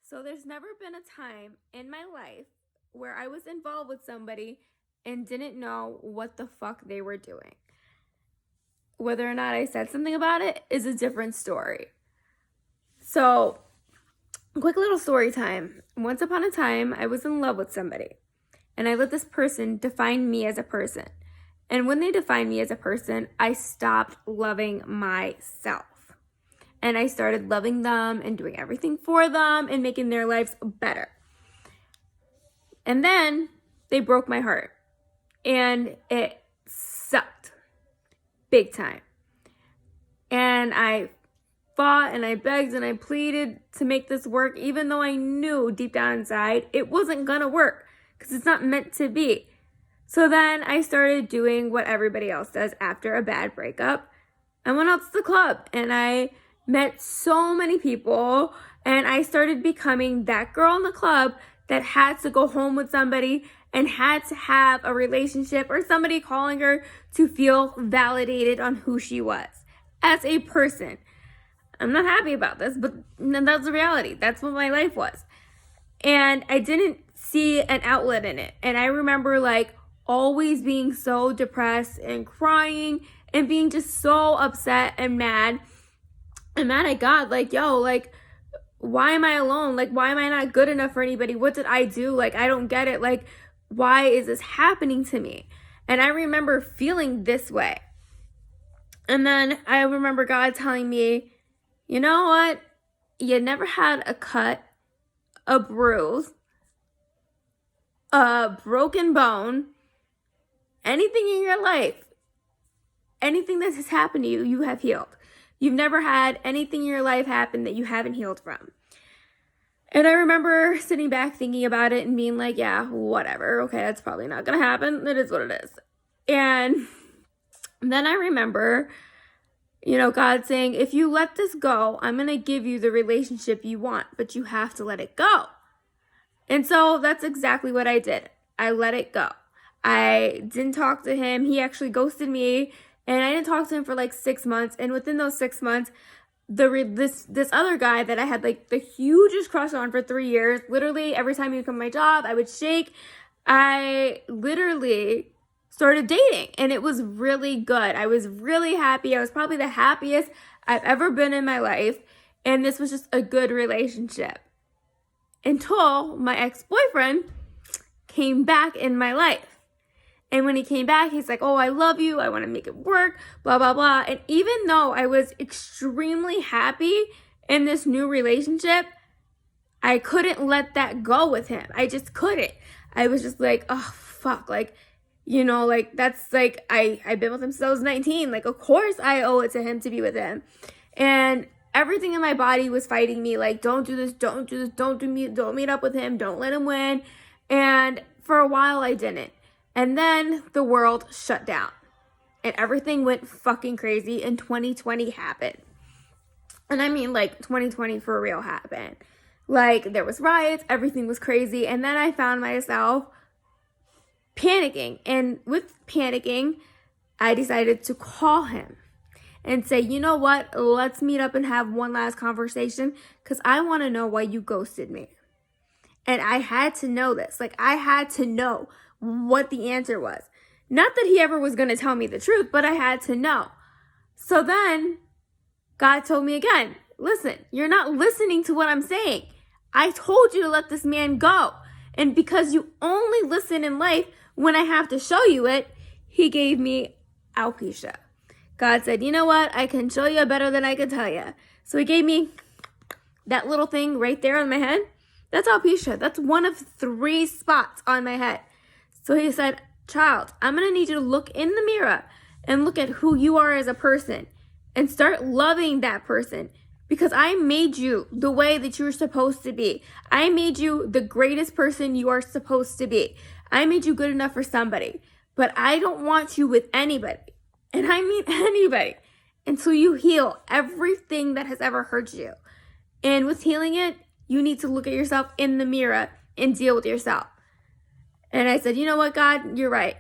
So there's never been a time in my life where I was involved with somebody and didn't know what the fuck they were doing. Whether or not I said something about it is a different story. So, quick little story time. Once upon a time, I was in love with somebody, and I let this person define me as a person. And when they defined me as a person, I stopped loving myself. And I started loving them and doing everything for them and making their lives better. And then they broke my heart. And it sucked. Big time. And I fought and I begged and I pleaded to make this work, even though I knew deep down inside it wasn't gonna work because it's not meant to be. So then I started doing what everybody else does after a bad breakup. I went out to the club and I met so many people, and I started becoming that girl in the club that had to go home with somebody and had to have a relationship or somebody calling her to feel validated on who she was as a person. I'm not happy about this, but that's the reality. That's what my life was. And I didn't see an outlet in it. And I remember always being so depressed and crying and being just so upset and mad. I'm mad at God, why am I alone? Why am I not good enough for anybody? What did I do? I don't get it. Why is this happening to me? And I remember feeling this way. And then I remember God telling me, you know what? You never had a cut, a bruise, a broken bone, anything in your life, anything that has happened to you, you have healed. You've never had anything in your life happen that you haven't healed from. And I remember sitting back thinking about it and being like, yeah, whatever. Okay, that's probably not going to happen. It is what it is. And then I remember, God saying, if you let this go, I'm going to give you the relationship you want, but you have to let it go. And so that's exactly what I did. I let it go. I didn't talk to him. He actually ghosted me. And I didn't talk to him for 6 months. And within those 6 months, this other guy that I had the hugest crush on for 3 years, literally every time he would come to my job, I would shake. I literally started dating. And it was really good. I was really happy. I was probably the happiest I've ever been in my life. And this was just a good relationship. Until my ex-boyfriend came back in my life. And when he came back, he's like, oh, I love you. I want to make it work, blah, blah, blah. And even though I was extremely happy in this new relationship, I couldn't let that go with him. I just couldn't. I was just like, oh, fuck. I've been with him since I was 19. Of course I owe it to him to be with him. And everything in my body was fighting me. Don't do this, don't do this, don't meet up with him, don't let him win. And for a while I didn't. And then the world shut down and everything went fucking crazy and 2020 happened. And I mean 2020 for real happened. There was riots, everything was crazy. And then I found myself panicking. And with panicking, I decided to call him and say, you know what? Let's meet up and have one last conversation because I want to know why you ghosted me. And I had to know this. I had to know what the answer was. Not that he ever was going to tell me the truth, but I had to know. So then God told me again, listen, you're not listening to what I'm saying. I told you to let this man go. And because you only listen in life when I have to show you it, he gave me alopecia. God said, you know what? I can show you better than I can tell you. So he gave me that little thing right there on my head. That's alopecia. That's one of 3 spots on my head. So he said, child, I'm going to need you to look in the mirror and look at who you are as a person and start loving that person because I made you the way that you're supposed to be. I made you the greatest person you are supposed to be. I made you good enough for somebody, but I don't want you with anybody. And I mean anybody until you heal everything that has ever hurt you. And with healing it, you need to look at yourself in the mirror and deal with yourself. And I said, you know what, God, you're right.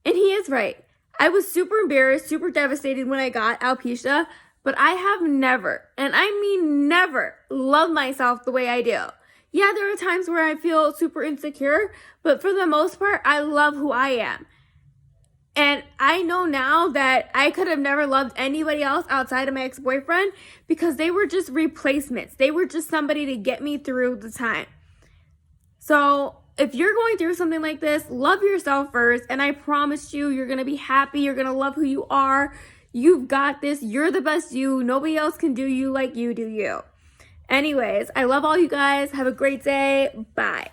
And he is right. I was super embarrassed, super devastated when I got alopecia, but I have never, and I mean never, loved myself the way I do. Yeah, there are times where I feel super insecure, but for the most part, I love who I am. And I know now that I could have never loved anybody else outside of my ex-boyfriend because they were just replacements. They were just somebody to get me through the time. So if you're going through something like this, love yourself first. And I promise you, you're going to be happy. You're going to love who you are. You've got this. You're the best you. Nobody else can do you like you do you. Anyways, I love all you guys. Have a great day. Bye.